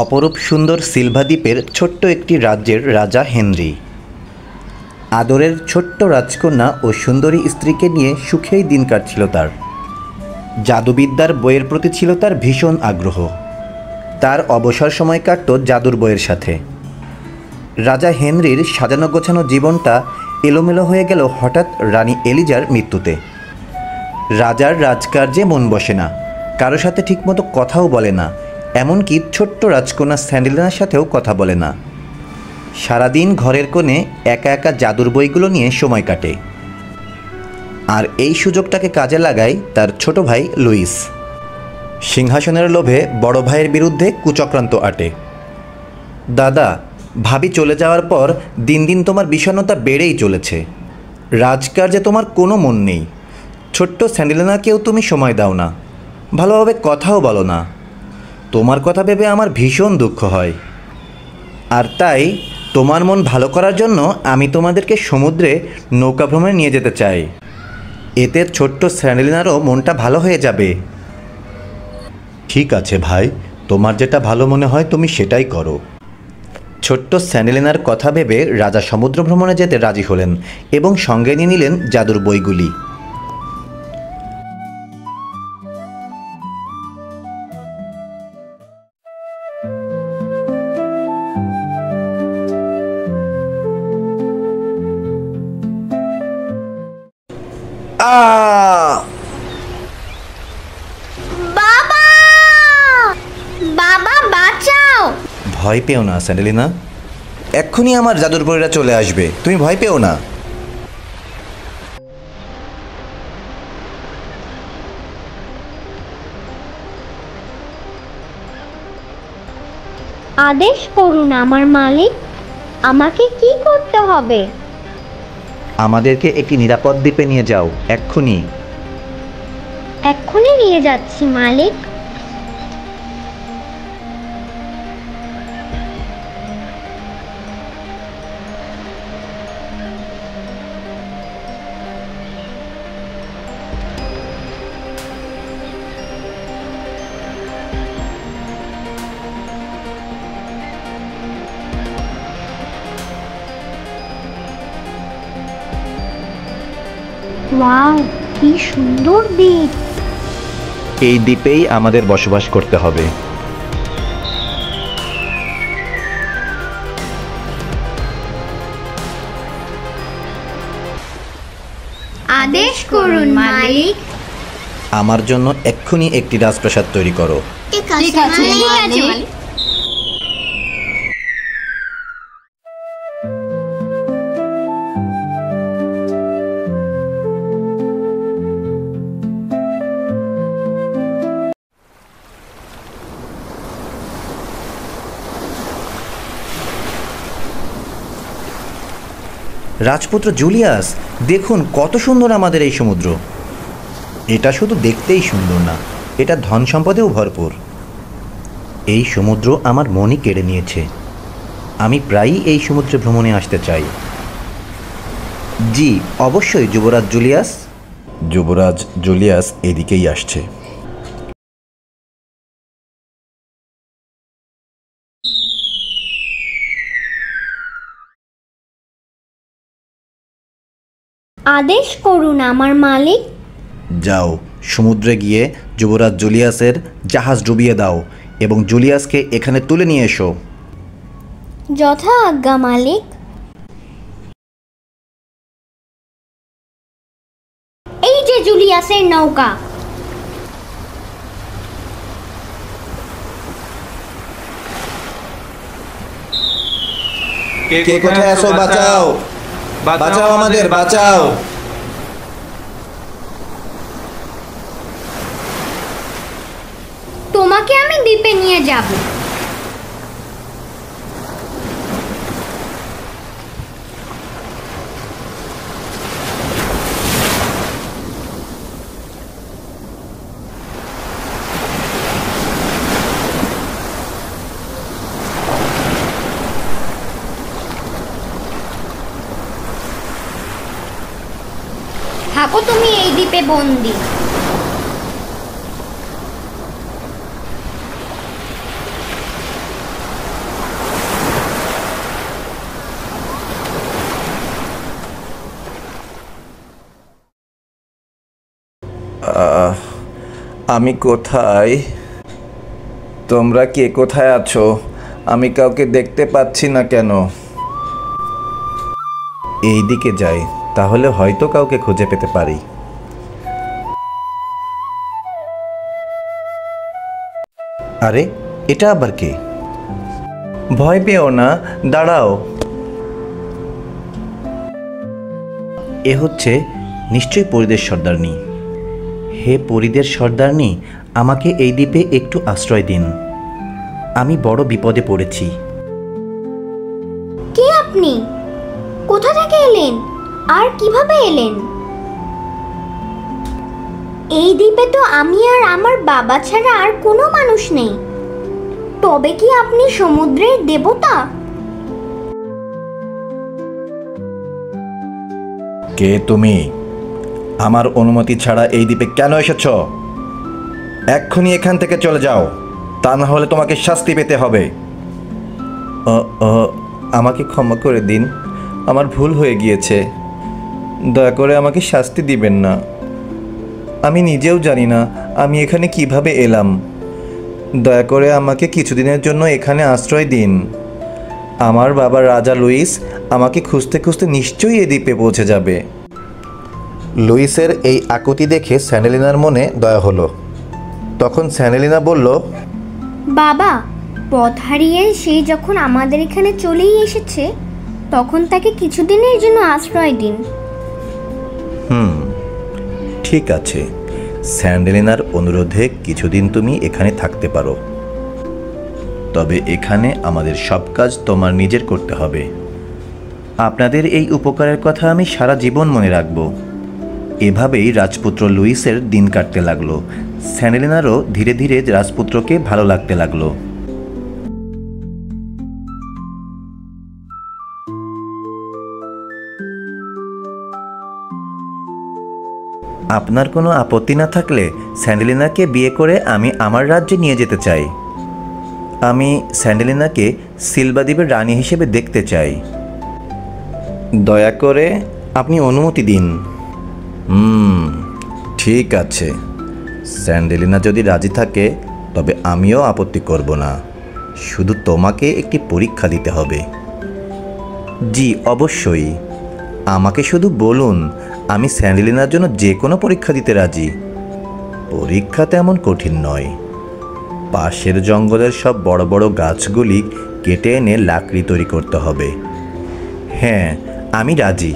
অপরূপ সুন্দর সিলভা দ্বীপের ছোট্ট একটি রাজ্যের রাজা হেনরি আদরের ছোট্ট রাজকন্যা ও সুন্দরী স্ত্রীকে নিয়ে সুখেই দিন কাটছিল তার। জাদুবিদ্যার বইয়ের প্রতি ছিল তার ভীষণ আগ্রহ। তার অবসর সময় কাটত জাদুর বইয়ের সাথে। রাজা হেনরির সাজানো গোছানো জীবনটা এলোমেলো হয়ে গেল হঠাৎ রানী এলিজার মৃত্যুতে। রাজার রাজকার্যে মন বসে না, কারো সাথে ঠিকমতো কথাও বলে না, এমনকি ছোট্ট রাজকন্যা স্যান্ডেলিনার সাথেও কথা বলে না। সারাদিন ঘরের কোণে একা একা জাদুর বইগুলো নিয়ে সময় কাটে। আর এই সুযোগটাকে কাজে লাগায় তার ছোট ভাই লুইস। সিংহাসনের লোভে বড় ভাইয়ের বিরুদ্ধে কুচক্রান্ত আটে। দাদা, ভাবি চলে যাওয়ার পর দিন দিন তোমার বিষণ্ণতা বেড়েই চলেছে। রাজকার্যে তোমার কোনো মন নেই। ছোট্ট স্যান্ডেলিনাকেও তুমি সময় দাও না, ভালোভাবে কথাও বলো না। তোমার কথা ভেবে আমার ভীষণ দুঃখ হয়। আর তাই তোমার মন ভালো করার জন্য আমি তোমাদেরকে সমুদ্রে নৌকা ভ্রমণে নিয়ে যেতে চাই। এতে ছোট্ট স্যান্ডেলিনারও মনটা ভালো হয়ে যাবে। ঠিক আছে ভাই, তোমার যেটা ভালো মনে হয় তুমি সেটাই করো। ছোট্ট স্যান্ডেলিনার কথা ভেবে রাজা সমুদ্র ভ্রমণে যেতে রাজি হলেন এবং সঙ্গে নিয়ে নিলেন জাদুর বইগুলি। বাবা, বাবা বাঁচাও! ভয় পেও না স্যান্ডেলিনা, এক্ষুনি আমার জাদুর বইরা চলে আসবে, তুমি ভয় পেও না। আদেশ করুন আমার মালিক, আমাকে কি করতে হবে? আমাদেরকে একটি নিরাপদ দ্বীপে নিয়ে যাও, এক্ষুনি। এক্ষুনি নিয়ে যাচ্ছি মালিক। ওয়াও, কি সুন্দর দ্বীপ! এই দ্বীপেই আমাদের বসবাস করতে হবে। আদেশ করুন মালিক। আমার জন্য এক্ষুনি একটি রাজপ্রাসাদ তৈরি করো। ঠিক আছে মালিক। রাজপুত্র জুলিয়াস, দেখুন কত সুন্দর আমাদের এই সমুদ্র। এটা শুধু দেখতেই সুন্দর না, এটা ধন সম্পদেও ভরপুর। এই সমুদ্র আমার মনই কেড়ে নিয়েছে। আমি প্রায়ই এই সমুদ্রে ভ্রমণে আসতে চাই। জি অবশ্যই যুবরাজ জুলিয়াস। যুবরাজ জুলিয়াস এদিকেই আসছে। আদেশ করুন আমার মালিক। যাও, সমুদ্রে গিয়ে যুবরাজ জুলিয়াসের জাহাজ ডুবিয়ে দাও এবং জুলিয়াসকে এখানে তুলে নিয়ে এসো। যথা আজ্ঞা মালিক। এই যে জুলিয়াসের নৌকা। কে কোথায় আছো? বাঁচাও, বাঁচাও আমাদের, বাঁচাও। তোমাকে আমি দ্বীপে নিয়ে যাব। থাকো তুমি এই দ্বীপে বন্দি। আমি কোথায়? তোমরা কে কোথায় আছো? আমি কাউকে দেখতে পাচ্ছি না কেন? এই দিকে যাই, তাহলে হয়তো কাউকে খুঁজে পেতে পারি। আরে, এটা আবার কে? ভয় পেও না, দাঁড়াও। এ হচ্ছে নিশ্চয়ই পরিদের সর্দারনি। হে পরিদের সর্দারনি, আমাকে এই দ্বীপে একটু আশ্রয় দিন। আমি বড় বিপদে পড়েছি। কে আপনি? কোথা থেকে এলেন আর কিভাবে এলেন? এই দ্বীপে তো আমি আর আমার বাবা ছাড়া আর কোনো মানুষ নেই। তবে কি আপনি সমুদ্রের দেবতা? কে তুমি? আমার অনুমতি ছাড়া এই দ্বীপে কেন এসেছো? এক্ষুনি এখান থেকে চলে যাও, তা না হলে তোমাকে শাস্তি পেতে হবে। আমাকে ক্ষমা করে দিন, আমার ভুল হয়ে গিয়েছে। দয়া করে আমাকে শাস্তি দিবেন না। আমি নিজেও জানি না আমি এখানে কিভাবে এলাম। দয়া করে আমাকে কিছুদিনের জন্য এখানে আশ্রয় দিন। আমার বাবা রাজা লুইস আমাকে খুঁজতে খুঁজতে নিশ্চয়ই এই দ্বীপে পৌঁছে যাবে। লুইসের এই আকুতি দেখে স্যান্ডেলিনার মনে দয়া হলো। তখন স্যান্ডেলিনা বলল, বাবা, পথ হারিয়ে সে যখন আমাদের এখানে চলেই এসেছে, তখন তাকে কিছুদিনের জন্য আশ্রয় দিন। ঠিক আছে, স্যান্ডেলিনার অনুরোধে কিছুদিন তুমি এখানে থাকতে পারো। তবে এখানে আমাদের সব কাজ তোমার নিজের করতে হবে। আপনাদের এই উপকারের কথা আমি সারা জীবন মনে রাখব। এভাবেই রাজপুত্র লুইসের দিন কাটতে লাগলো। স্যান্ডেলিনারও ধীরে ধীরে রাজপুত্রকে ভালো লাগতে লাগলো। আপনার কোনো আপত্তি না থাকলে স্যান্ডেলিনাকে বিয়ে করে আমি আমার রাজ্যে নিয়ে যেতে চাই। আমি স্যান্ডেলিনাকে সিলভা দ্বীপের রানী হিসেবে দেখতে চাই। দয়া করে আপনি অনুমতি দিন। ঠিক আছে, স্যান্ডেলিনা যদি রাজি থাকে তবে আমিও আপত্তি করব না। শুধু তোমাকে একটি পরীক্ষা দিতে হবে। জি অবশ্যই, আমাকে শুধু বলুন, আমি স্যান্ডেলিনার জন্য যে কোনো পরীক্ষা দিতে রাজি। পরীক্ষা তেমন কঠিন নয়। পাশের জঙ্গলের সব বড় বড় গাছগুলি কেটে এনে লাকড়ি তৈরি করতে হবে। হ্যাঁ, আমি রাজি।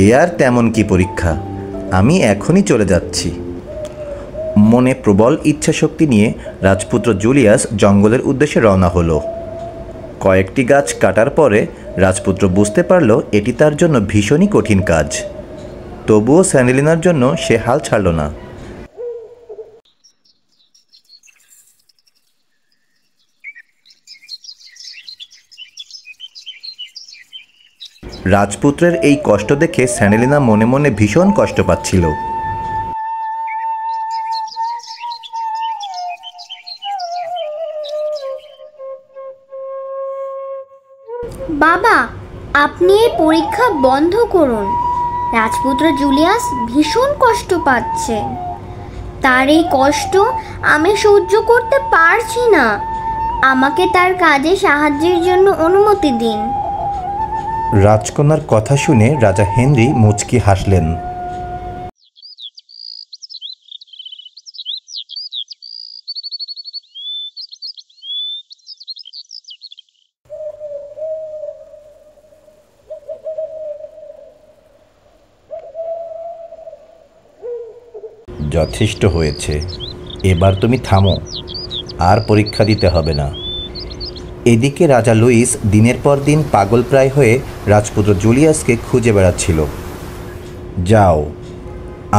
এ আর তেমন কি পরীক্ষা, আমি এখনই চলে যাচ্ছি। মনে প্রবল ইচ্ছাশক্তি নিয়ে রাজপুত্র জুলিয়াস জঙ্গলের উদ্দেশ্যে রওনা হলো। কয়েকটি গাছ কাটার পরে রাজপুত্র বুঝতে পারল এটি তার জন্য ভীষণই কঠিন কাজ। তবুও স্যান্ডেলিনার জন্য সে হাল ছাড়ল না। রাজপুত্রের এই কষ্ট দেখে স্যান্ডেলিনা মনে মনে ভীষণ কষ্ট পাচ্ছিল। বাবা, আপনি এই পরীক্ষা বন্ধ করুন। রাজপুত্র জুলিয়াস ভীষণ কষ্ট পাচ্ছে। তার এই কষ্ট আমি সহ্য করতে পারছি না। আমাকে তার কাজে সাহায্যের জন্য অনুমতি দিন। রাজকন্যার কথা শুনে রাজা হেনরি মুচকি হাসলেন। যথেষ্ট হয়েছে, এবার তুমি থামো, আর পরীক্ষা দিতে হবে না। এদিকে রাজা লুইস দিনের পর দিন পাগলপ্রায় হয়ে রাজপুত্র জুলিয়াসকে খুঁজে বেড়াচ্ছিল। যাও,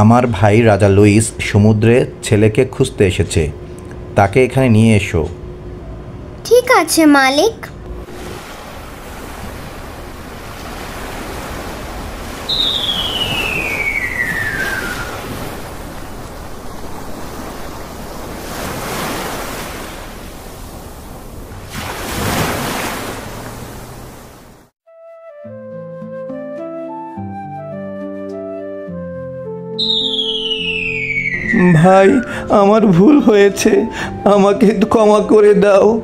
আমার ভাই রাজা লুইস সমুদ্রে ছেলেকে খুঁজতে এসেছে, তাকে এখানে নিয়ে এসো। ঠিক আছে মালিক। ভাই, আমার ভুল হয়েছে, আমাকে ক্ষমা করে দাও।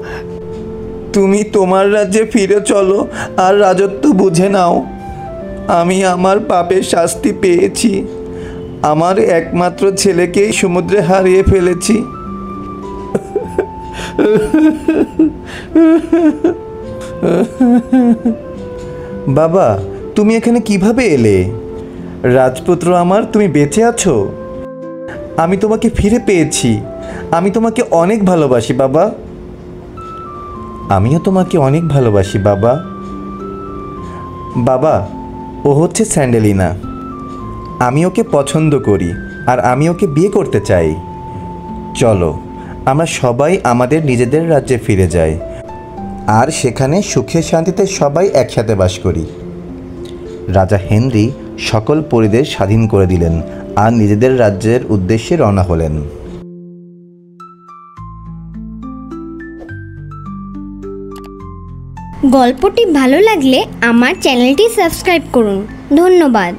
তুমি তোমার রাজ্যে ফিরে চলো আর রাজত্ব বুঝে নাও। আমি আমার পাপের শাস্তি পেয়েছি। আমার একমাত্র ছেলেকেই সমুদ্রে হারিয়ে ফেলেছি। বাবা, তুমি এখানে কিভাবে এলে? রাজপুত্র আমার, তুমি বেঁচে আছো? আমি তোমাকে ফিরে পেয়েছি। আমি তোমাকে অনেক ভালোবাসি বাবা। আমিও তোমাকে অনেক ভালোবাসি বাবা। বাবা, ও হচ্ছে স্যান্ডেলিনা। আমি ওকে পছন্দ করি আর আমি ওকে বিয়ে করতে চাই। চলো আমরা সবাই আমাদের নিজেদের রাজ্যে ফিরে যাই আর সেখানে সুখে শান্তিতে সবাই একসাথে বাস করি। রাজা হেনরি সকল পরিদের স্বাধীন করে দিলেন আর নিজেদের রাজ্যের উদ্দেশ্যে রওনা হলেন। গল্পটি ভালো লাগলে আমার চ্যানেলটি সাবস্ক্রাইব করুন। ধন্যবাদ।